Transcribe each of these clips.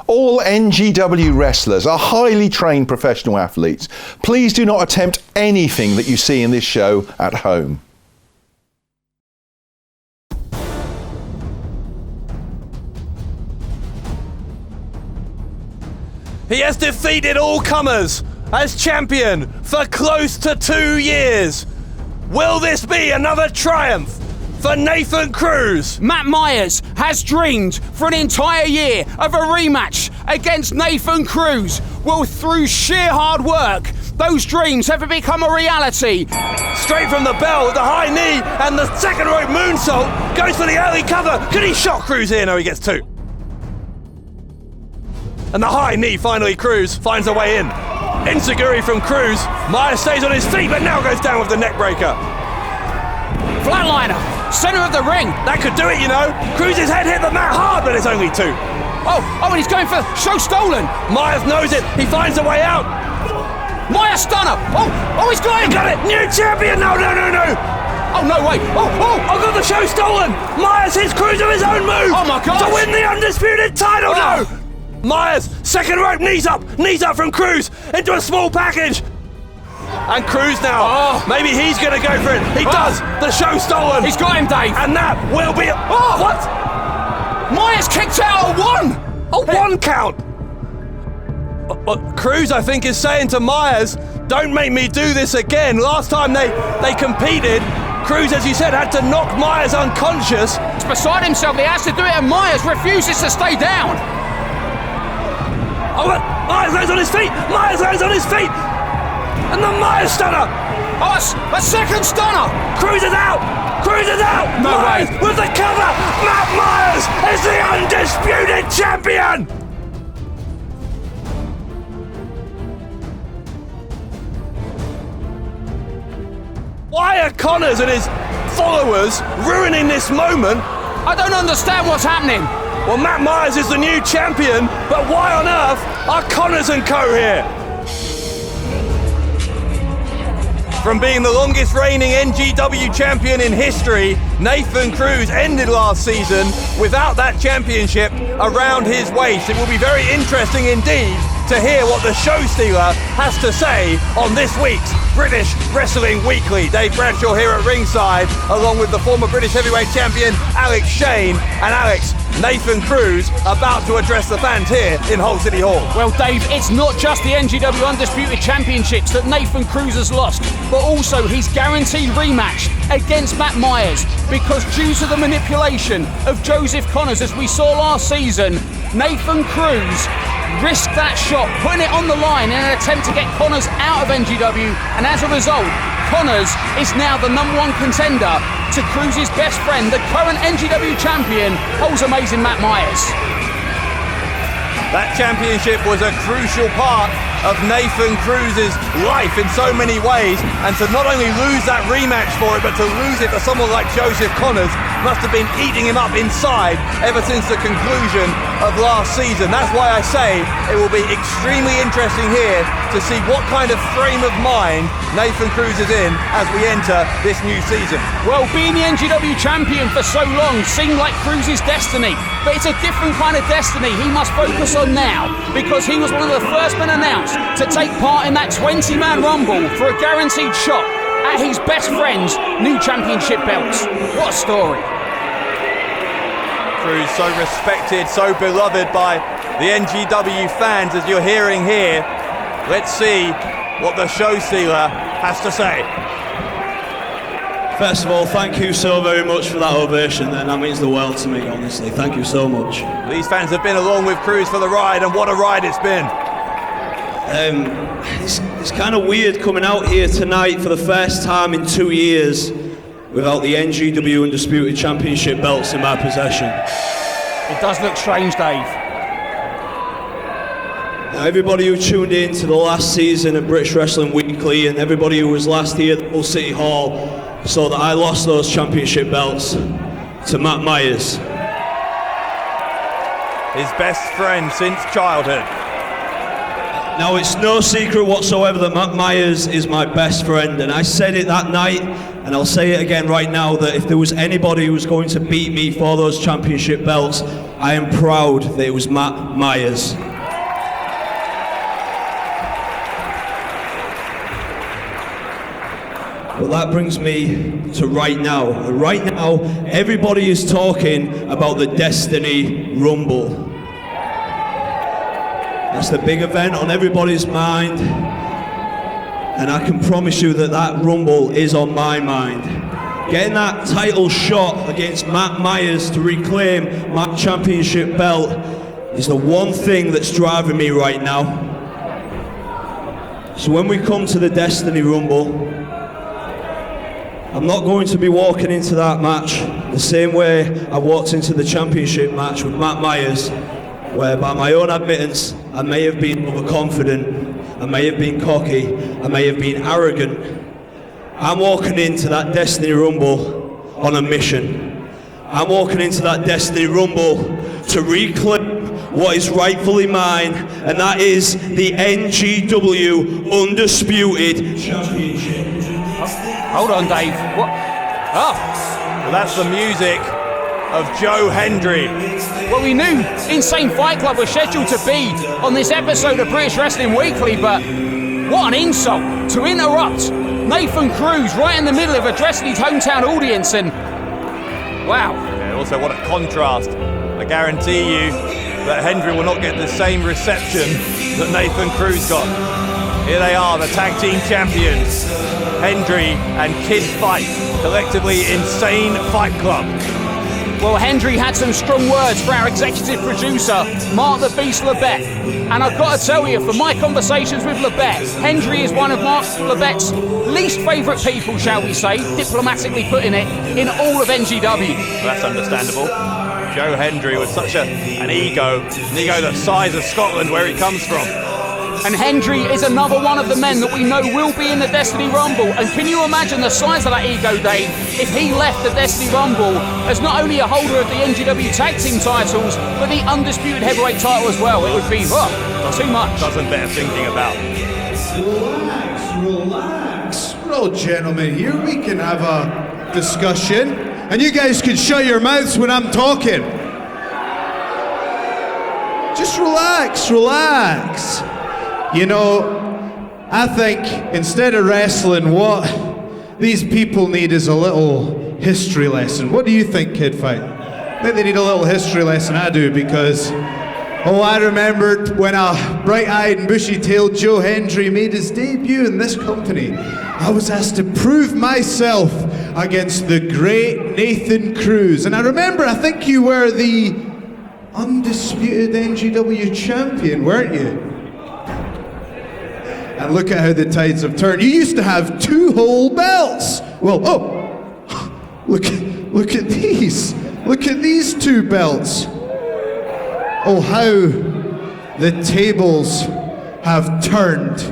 All NGW wrestlers are highly trained professional athletes. Please do not attempt anything that you see in this show at home. He has defeated all comers as champion for close to 2 years. Will this be another triumph for Nathan Cruz? Matt Myers has dreamed for an entire year of a rematch against Nathan Cruz. Well, through sheer hard work, those dreams have become a reality. Straight from the bell with the high knee and the second rope moonsault. Goes for the early cover. Could he shot Cruz here? No, he gets two. And the high knee, finally, Cruz finds a way in. Enziguri from Cruz. Myers stays on his feet, but now goes down with the neck breaker. Flatliner, center of the ring. That could do it, you know. Cruz's head hit the mat hard, but it's only two. Oh, and he's going for show stolen. Myers knows it. He finds a way out. Myers stunner. Oh, he's got him. He got it. New champion. No. Oh, no way. I got the show stolen. Myers hits Cruz with his own move. Oh, my God. To win the undisputed title. No. Myers, second rope, knees up from Cruz into a small package. And Cruz now, maybe he's going to go for it. He does. The show stolen. He's got him, Dave. And that will be what? Myers kicked out a one count. Cruz, I think, is saying to Myers, don't make me do this again. Last time they competed, Cruz, as you said, had to knock Myers unconscious. He's beside himself. He has to do it, and Myers refuses to stay down. Myers lands on his feet. And the Myers stunner. A second stunner. Cruz is out. No Myers way. with the cover. Matt Myers is the undisputed champion. Why are Connors and his followers ruining this moment? I don't understand what's happening. Well, Matt Myers is the new champion, but why on earth are Connors and co here? From being the longest reigning NGW champion in history, Nathan Cruz ended last season without that championship around his waist. It will be very interesting indeed to hear what the show stealer has to say on this week's British Wrestling Weekly. Dave Bradshaw here at ringside, along with the former British heavyweight champion Alex Shane. And Alex, Nathan Cruz about to address the fans here in Hull City Hall. Well, Dave, it's not just the NGW Undisputed Championships that Nathan Cruz has lost, but also his guaranteed rematch against Matt Myers, because due to the manipulation of Joseph Connors, as we saw last season, Nathan Cruz risked that shot, putting it on the line in an attempt to get Connors out of NGW, and as a result, Connors is now the #1 contender to Cruz's best friend, the current NGW champion, Hull's amazing Matt Myers. That championship was a crucial part of Nathan Cruz's life in so many ways, and to not only lose that rematch for it, but to lose it to someone like Joseph Connors must have been eating him up inside ever since the conclusion of last season. That's why I say it will be extremely interesting here to see what kind of frame of mind Nathan Cruz is in as we enter this new season. Well, being the NGW champion for so long seemed like Cruz's destiny, but it's a different kind of destiny he must focus on now, because he was one of the first men announced to take part in that 20-man rumble for a guaranteed shot at his best friend's new championship belts. What a story. Cruz, so respected, so beloved by the NGW fans, as you're hearing here. Let's see what the show stealer has to say. First of all, thank you so very much for that ovation, and that means the world to me, honestly. Thank you so much. These fans have been along with Cruz for the ride, and what a ride it's been. It's kind of weird coming out here tonight for the first time in 2 years without the NGW Undisputed Championship belts in my possession. It does look strange, Dave. Now, everybody who tuned in to the last season of British Wrestling Weekly, and everybody who was last here at Hull City Hall, saw that I lost those championship belts to Matt Myers. His best friend since childhood. Now, it's no secret whatsoever that Matt Myers is my best friend, and I said it that night, and I'll say it again right now, that if there was anybody who was going to beat me for those championship belts, I am proud that it was Matt Myers. But that brings me to right now. Right now, everybody is talking about the Destiny Rumble. That's the big event on everybody's mind. And I can promise you that that Rumble is on my mind. Getting that title shot against Matt Myers to reclaim my championship belt is the one thing that's driving me right now. So when we come to the Destiny Rumble, I'm not going to be walking into that match the same way I walked into the championship match with Matt Myers, where by my own admittance, I may have been overconfident, I may have been cocky, I may have been arrogant. I'm walking into that Destiny Rumble on a mission. I'm walking into that Destiny Rumble to reclaim what is rightfully mine, and that is the NGW Undisputed Championship. Hold on, Dave. What? Oh. Well, that's the music of Joe Hendry. Well, we knew Insane Fight Club was scheduled to be on this episode of British Wrestling Weekly, but what an insult to interrupt Nathan Cruz right in the middle of addressing his hometown audience, and wow. Yeah, also, what a contrast. I guarantee you that Hendry will not get the same reception that Nathan Cruz got. Here they are, the tag team champions, Hendry and Kid Fite, collectively Insane Fight Club. Well, Hendry had some strong words for our executive producer, Mark the Beast Lebet. And I've got to tell you, from my conversations with Lebet, Hendry is one of Mark Lebet's least favourite people, shall we say, diplomatically putting it, in all of NGW. Well, that's understandable. Joe Hendry with such an ego the size of Scotland, where he comes from. And Hendry is another one of the men that we know will be in the Destiny Rumble. And can you imagine the size of that ego, Dave, if he left the Destiny Rumble as not only a holder of the NGW Tag Team titles, but the Undisputed Heavyweight title as well? It would be too much. Doesn't bear thinking about. Relax. Well, gentlemen, here we can have a discussion, and you guys can shut your mouths when I'm talking. Just relax. You know, I think instead of wrestling, what these people need is a little history lesson. What do you think, Kid Fite? I think they need a little history lesson. I do, because I remembered when a bright-eyed and bushy-tailed Joe Hendry made his debut in this company. I was asked to prove myself against the great Nathan Cruz. And I remember, I think you were the undisputed NGW champion, weren't you? And look at how the tides have turned. You used to have 2 whole belts. Well, look at these. Look at these 2 belts. Oh, how the tables have turned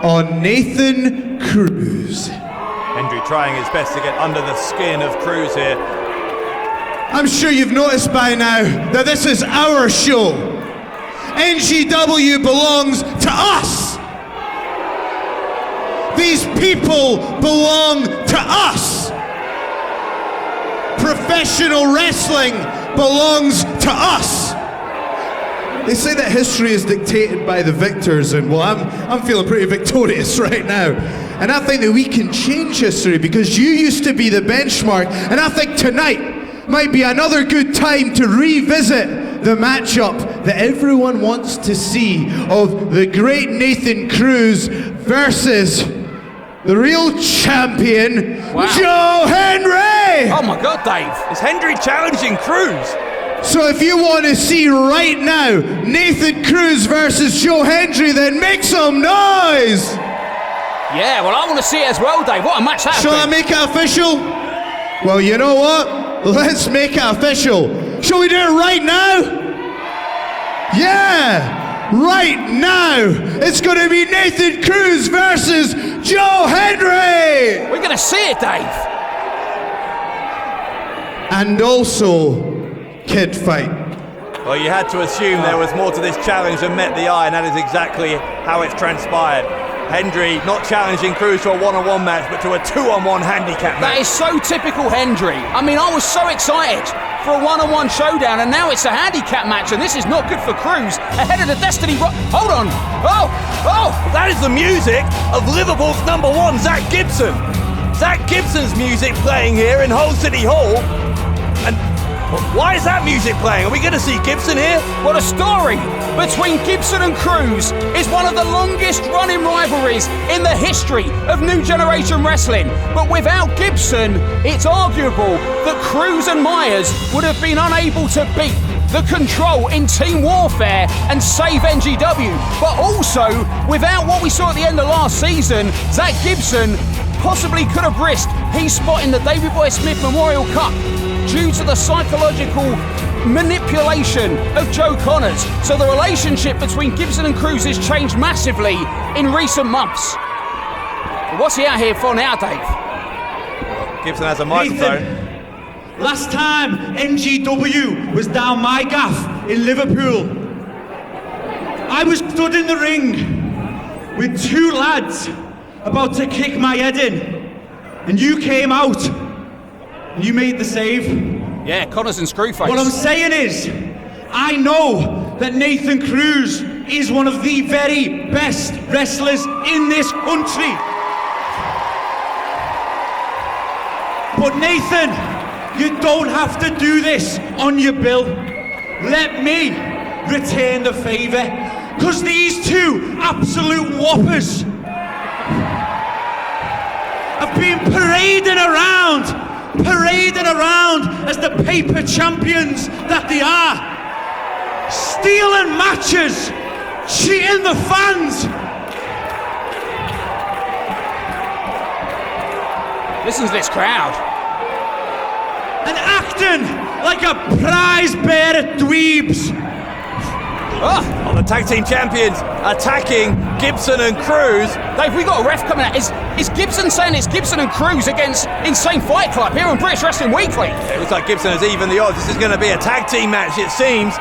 on Nathan Cruz. Hendry trying his best to get under the skin of Cruz here. I'm sure you've noticed by now that this is our show. NGW belongs to us. These people belong to us. Professional wrestling belongs to us. They say that history is dictated by the victors, and well, I'm feeling pretty victorious right now. And I think that we can change history, because you used to be the benchmark, and I think tonight might be another good time to revisit the matchup that everyone wants to see of the great Nathan Cruz versus the real champion, Joe Hendry! Oh my God, Dave, is Hendry challenging Cruz? So if you want to see right now Nathan Cruz versus Joe Hendry, then make some noise! Yeah, well, I want to see it as well, Dave. What a match that has Shall I been. make it official? Well, you know what? Let's make it official. Shall we do it right now? Yeah! Right now, it's going to be Nathan Cruz versus Joe Hendry! We're going to see it, Dave. And also, Kid Fite. Well, you had to assume there was more to this challenge than met the eye, and that is exactly how it's transpired. Hendry not challenging Cruz to a one-on-one match, but to a 2-on-1 handicap match. That is so typical Hendry. I mean, I was so excited for a one-on-one showdown, and now it's a handicap match, and this is not good for Cruz ahead of the Destiny. Hold on. Oh! That is the music of Liverpool's number one, Zach Gibson. Zach Gibson's music playing here in Hull City Hall. And why is that music playing? Are we going to see Gibson here? What a story between Gibson and Cruz is one of the longest running rivalries in the history of New Generation Wrestling. But without Gibson, it's arguable that Cruz and Myers would have been unable to beat the Control in Team Warfare and save NGW. But also, without what we saw at the end of last season, Zach Gibson possibly could have risked his spot in the David Boy Smith Memorial Cup due to the psychological manipulation of Joe Connors. So the relationship between Gibson and Cruz has changed massively in recent months. But what's he out here for now, Dave? Gibson has a microphone. Nathan, last time NGW was down my gaff in Liverpool, I was stood in the ring with two lads about to kick my head in, and you came out and you made the save. Yeah, Connors and Screwface. What I'm saying is, I know that Nathan Cruz is one of the very best wrestlers in this country. But Nathan, you don't have to do this on your bill. Let me return the favour, because these two absolute whoppers have been parading around as the paper champions that they are, stealing matches, cheating the fans. Listen to this crowd. And acting like a prize bear at dweebs. The tag team champions attacking Gibson and Cruz. Dave, we got a ref coming out. Is Gibson saying it's Gibson and Cruz against Insane Fight Club here on British Wrestling Weekly? It looks like Gibson has even the odds. This is going to be a tag team match, it seems.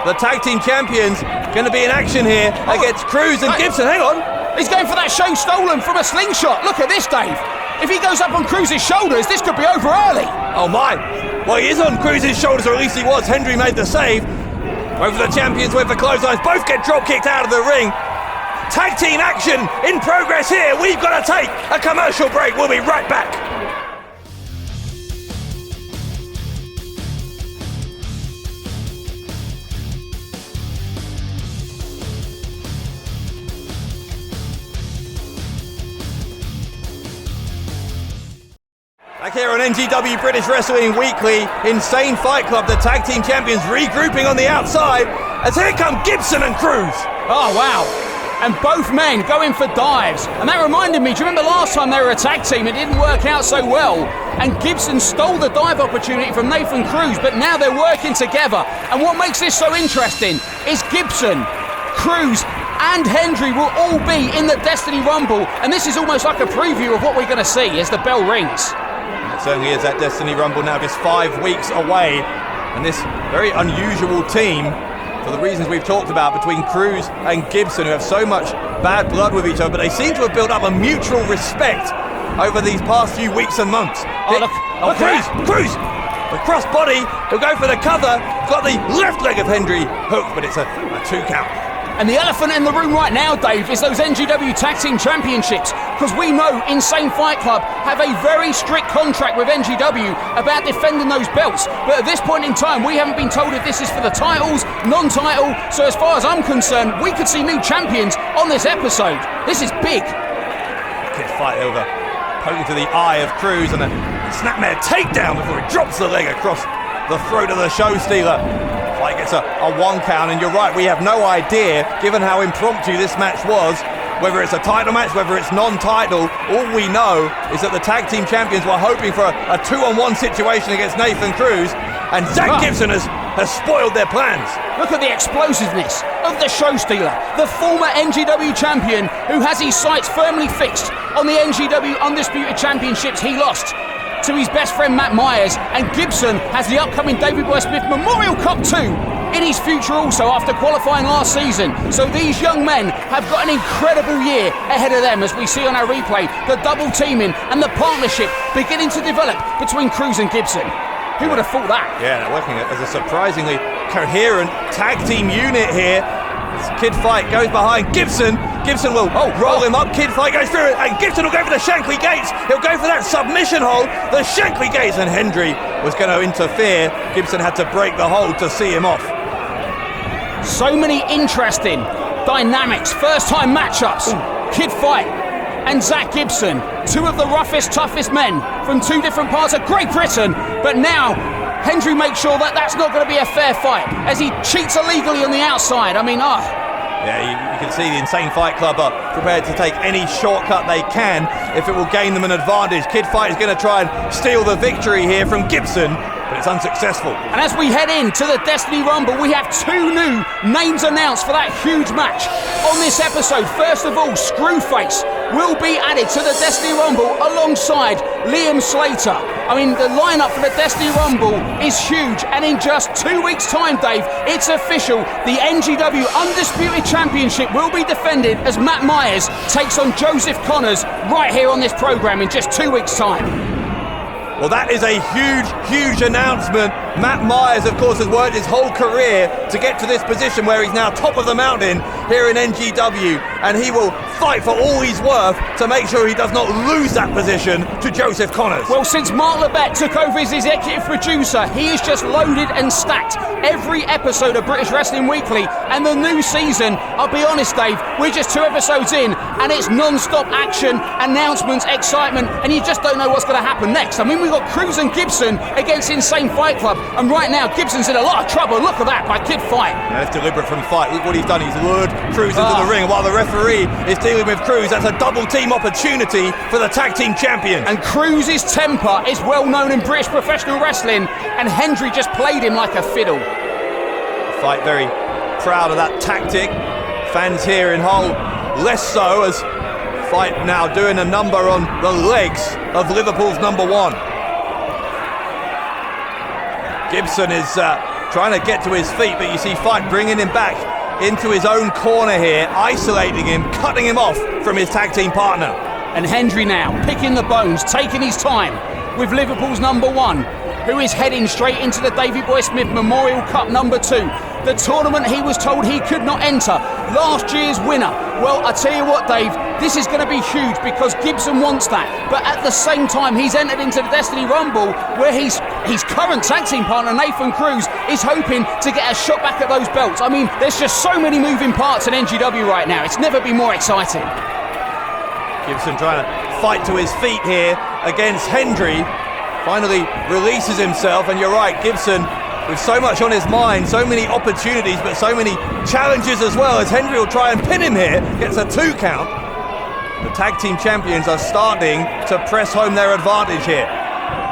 The tag team champions going to be in action here against Cruz and Gibson. Hang on. He's going for that show stolen from a slingshot. Look at this, Dave. If he goes up on Cruz's shoulders, this could be over early. Oh my. Well, he is on Cruz's shoulders, or at least he was. Hendry made the save. Both of the champions went for clotheslines. Both get drop kicked out of the ring. Tag team action in progress here. We've got to take a commercial break. We'll be right back. Back here on NGW British Wrestling Weekly, Insane Fight Club, the tag team champions regrouping on the outside as here come Gibson and Cruz. Oh, wow. And both men going for dives. And that reminded me, do you remember last time they were a tag team? It didn't work out so well. And Gibson stole the dive opportunity from Nathan Cruz, but now they're working together. And what makes this so interesting is Gibson, Cruz, and Hendry will all be in the Destiny Rumble. And this is almost like a preview of what we're going to see as the bell rings. It certainly is. That Destiny Rumble now just 5 weeks away, and this very unusual team, for the reasons we've talked about, between Cruz and Gibson, who have so much bad blood with each other, but they seem to have built up a mutual respect over these past few weeks and months. Look Cruz! The cross body, he'll go for the cover, got the left leg of Hendry hooked, but it's a 2 count. And the elephant in the room right now, Dave, is those NGW Tag Team Championships, because we know Insane Fight Club have a very strict contract with NGW about defending those belts. But at this point in time, we haven't been told if this is for the titles, non-title. So as far as I'm concerned, we could see new champions on this episode. This is big. Kid Fite over, poking to the eye of Cruz, and a snapmare takedown before he drops the leg across the throat of the show stealer. Fight gets a 1 count, and you're right, we have no idea, given how impromptu this match was, whether it's a title match, whether it's non-title. All we know is that the tag team champions were hoping for a 2-on-1 situation against Nathan Cruz, and Zach Gibson has spoiled their plans. Look at the explosiveness of the show stealer, the former NGW champion who has his sights firmly fixed on the NGW Undisputed Championships he lost to his best friend Matt Myers, and Gibson has the upcoming David Boy Smith Memorial Cup 2 in his future also after qualifying last season. So these young men have got an incredible year ahead of them, as we see on our replay, the double teaming and the partnership beginning to develop between Cruz and Gibson. Who would have thought that? Yeah, they're working as a surprisingly coherent tag team unit here. Kid Fite goes behind Gibson. Gibson will roll him up. Kid Fite goes through it, and Gibson will go for the Shankly Gates. He'll go for that submission hold. The Shankly Gates, and Hendry was going to interfere. Gibson had to break the hold to see him off. So many interesting dynamics, first-time matchups. Kid Fite and Zach Gibson, two of the roughest, toughest men from two different parts of Great Britain. But now, Hendry makes sure that that's not going to be a fair fight as he cheats illegally on the outside. I mean, Yeah, you can see the Insane Fight Club are prepared to take any shortcut they can if it will gain them an advantage. Kid Fite is going to try and steal the victory here from Gibson, but it's unsuccessful. And as we head into the Destiny Rumble, we have two new names announced for that huge match on this episode. First of all, Screwface will be added to the Destiny Rumble alongside Liam Slater. I mean, the lineup for the Destiny Rumble is huge, and in just 2 weeks' time, Dave, it's official. The NGW Undisputed Championship will be defended as Matt Myers takes on Joseph Connors right here on this program in just 2 weeks' time. Well, that is a huge, huge announcement. Matt Myers, of course, has worked his whole career to get to this position where he's now top of the mountain here in NGW, and he will fight for all he's worth to make sure he does not lose that position to Joseph Connors. Well, since Mark Lebet took over as executive producer, he is just loaded and stacked every episode of British Wrestling Weekly, and the new season, I'll be honest, Dave, we're just 2 episodes in, and it's non-stop action, announcements, excitement, and you just don't know what's going to happen next. I mean, we've got Cruz and Gibson against Insane Fight Club, and right now Gibson's in a lot of trouble. Look at that by Kid Fite. Yeah, that's deliberate from Fite. Look what he's done. He's lured Cruz into the ring while the referee is dealing with Cruz. That's a double team opportunity for the tag team champions. And Cruz's temper is well known in British professional wrestling, and Hendry just played him like a fiddle. Fite very proud of that tactic. Fans here in Hull less so, as Fite now doing a number on the legs of Liverpool's number one. Gibson is trying to get to his feet, but you see Fite bringing him back into his own corner here, isolating him, cutting him off from his tag team partner. And Hendry now picking the bones, taking his time with Liverpool's number one, who is heading straight into the Davey Boy Smith Memorial Cup number 2, the tournament he was told he could not enter, last year's winner. Well, I tell you what, Dave, this is going to be huge because Gibson wants that, but at the same time he's entered into the Destiny Rumble where his current tag team partner Nathan Cruz is hoping to get a shot back at those belts. I mean, there's just so many moving parts in NGW right now. It's never been more exciting. Gibson trying to fight to his feet here against Hendry. Finally releases himself, and you're right, Gibson with so much on his mind, so many opportunities, but so many challenges as well, as Hendry will try and pin him here, gets a 2 count. The tag team champions are starting to press home their advantage here.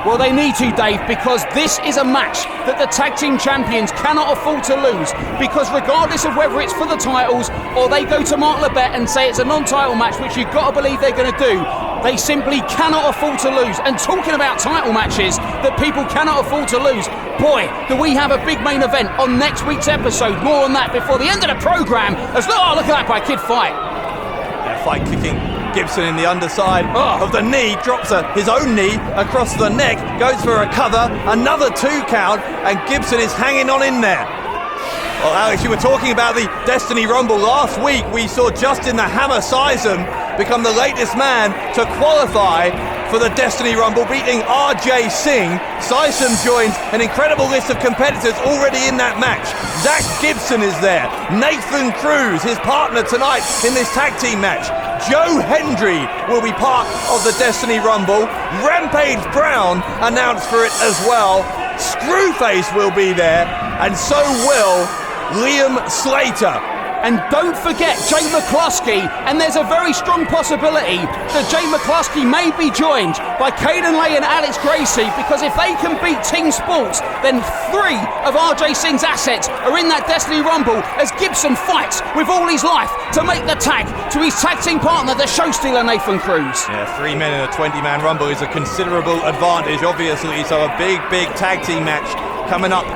Well, they need to, Dave, because this is a match that the tag team champions cannot afford to lose, because regardless of whether it's for the titles or they go to Mark Lebet and say it's a non-title match, which you've got to believe they're going to do, they simply cannot afford to lose. And talking about title matches that people cannot afford to lose, boy, do we have a big main event on next week's episode. More on that before the end of the programme. Look at that by Kid Fite. Yeah, Fite kicking Gibson in the underside of the knee, drops his own knee across the neck, goes for a cover, another 2 count, and Gibson is hanging on in there. Well, Alex, you were talking about the Destiny Rumble last week. We saw Justin the Hammer Sison become the latest man to qualify for the Destiny Rumble, beating RJ Singh. Sison joins an incredible list of competitors already in that match. Zach Gibson is there. Nathan Cruz, his partner tonight in this tag team match. Joe Hendry will be part of the Destiny Rumble. Rampage Brown announced for it as well. Screwface will be there, and so will Liam Slater. And don't forget Jay McCluskey, and there's a very strong possibility that Jay McCluskey may be joined by Caden Lay and Alex Gracie, because if they can beat Team Sports, then 3 of RJ Singh's assets are in that Destiny Rumble as Gibson fights with all his life to make the tag to his tag team partner, the show stealer Nathan Cruz. Yeah, 3 men in a 20-man Rumble is a considerable advantage, obviously, so a big tag team match coming up.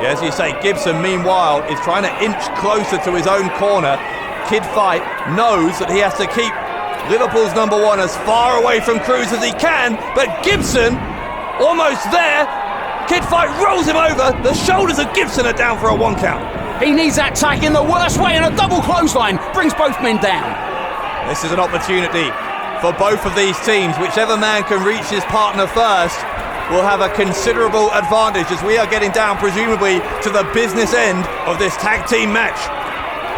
As you say, Gibson, meanwhile, is trying to inch closer to his own corner. Kid Fite knows that he has to keep Liverpool's number one as far away from Cruz as he can, but Gibson Almost there. Kid Fite rolls him over. The shoulders of Gibson are down for a 1 count. He needs that tag in the worst way, and a double clothesline brings both men down. This is an opportunity for both of these teams. Whichever man can reach his partner first will have a considerable advantage, as we are getting down presumably to the business end of this tag team match.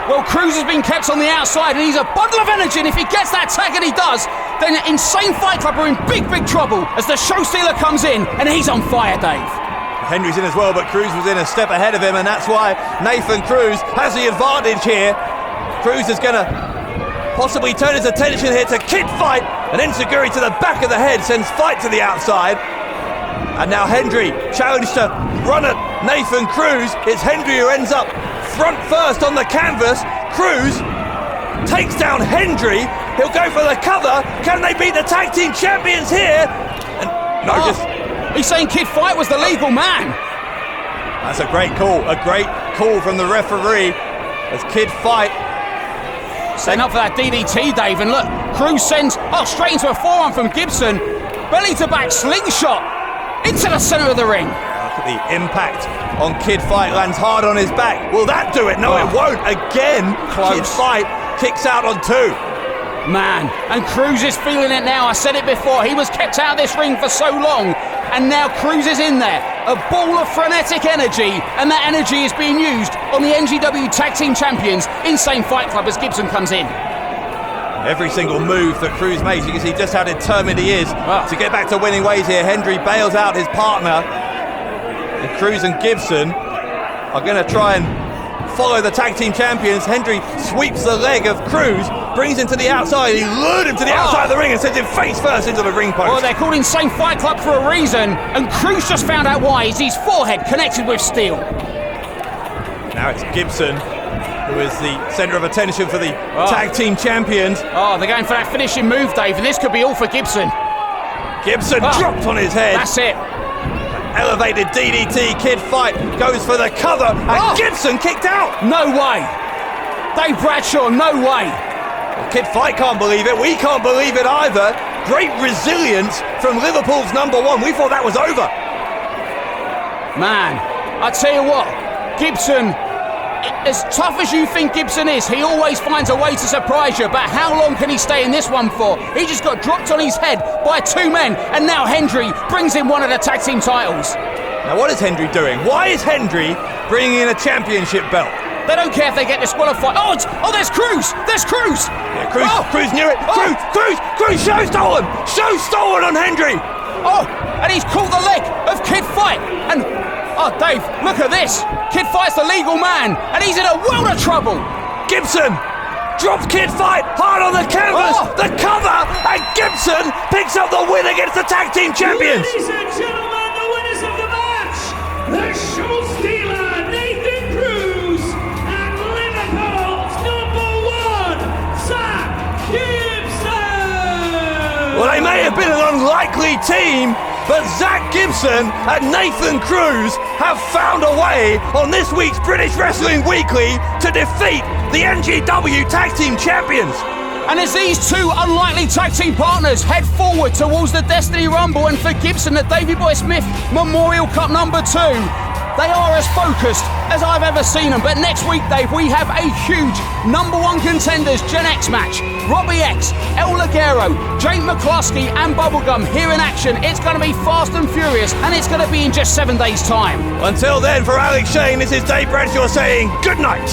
Well, Cruz has been kept on the outside, and he's a bundle of energy, and if he gets that tag, and he does, then Insane Fight Club are in big, big trouble as the show stealer comes in, and he's on fire, Dave. Henry's in as well, but Cruz was in a step ahead of him, and that's why Nathan Cruz has the advantage here. Cruz is going to possibly turn his attention here to Kid Fite, and enziguri to the back of the head sends Fite to the outside. And now Hendry challenged to run at Nathan Cruz. It's Hendry who ends up front first on the canvas. Cruz takes down Hendry. He'll go for the cover. Can they beat the tag team champions here? And he's saying Kid Fite was the legal man. That's a great call from the referee as Kid Fite setting up for that DDT, Dave. And look, Cruz sends straight into a forearm from Gibson. Belly to back slingshot into the centre of the ring. Look at the impact on Kid Fite, lands hard on his back. Will that do it? No, it won't. Again, close. Kid Fite kicks out on 2. Man, and Cruz is feeling it now. I said it before, he was kept out of this ring for so long, and now Cruz is in there. A ball of frenetic energy, and that energy is being used on the NGW Tag Team Champions, Insane Fight Club, as Gibson comes in. Every single move that Cruz makes, you can see just how determined he is to get back to winning ways here. Hendry bails out his partner, and Cruz and Gibson are going to try and follow the tag team champions. Hendry sweeps the leg of Cruz, brings him to the outside. He lured him to the outside of the ring and sends him face first into the ring post. Well, they're called Insane Fight Club for a reason, and Cruz just found out why. It's his forehead connected with steel. Now it's Gibson who is the centre of attention for the tag team champions. They're going for that finishing move, Dave, and this could be all for Gibson. Gibson dropped on his head. That's it. Elevated DDT. Kid Fite goes for the cover, and Gibson kicked out. No way. Dave Bradshaw, no way. Well, Kid Fite can't believe it. We can't believe it either. Great resilience from Liverpool's number 1. We thought that was over. Man, I tell you what, Gibson, as tough as you think Gibson is, he always finds a way to surprise you. But how long can he stay in this one for? He just got dropped on his head by 2 men, and now Hendry brings in one of the tag team titles. Now what is Hendry doing? Why is Hendry bringing in a championship belt? They don't care if they get disqualified. There's Cruz! There's Cruz! Yeah, Cruz knew it. Cruz, show stolen! Show stolen on Hendry! And he's caught the leg of Kid Fite. And Dave, look at this. Kid Fite's the legal man, and he's in a world of trouble. Gibson drops Kid Fite hard on the canvas. The cover, and Gibson picks up the win against the tag team champions. Ladies and gentlemen, the winners of the match, the show stealer Nathan Cruz and Liverpool's number 1, Zach Gibson. Well, they may have been an unlikely team, but Zach Gibson and Nathan Cruz have found a way on this week's British Wrestling Weekly to defeat the NGW Tag Team Champions. And as these 2 unlikely tag team partners head forward towards the Destiny Rumble, and for Gibson, the Davey Boy Smith Memorial Cup number 2, they are as focused as I've ever seen them. But next week, Dave, we have a huge number 1 contenders Gen X match. Robbie X, El Ligero, Jake McCluskey and Bubblegum here in action. It's going to be fast and furious, and it's going to be in just 7 days' time. Until then, for Alex Shane, this is Dave Bradshaw saying good night.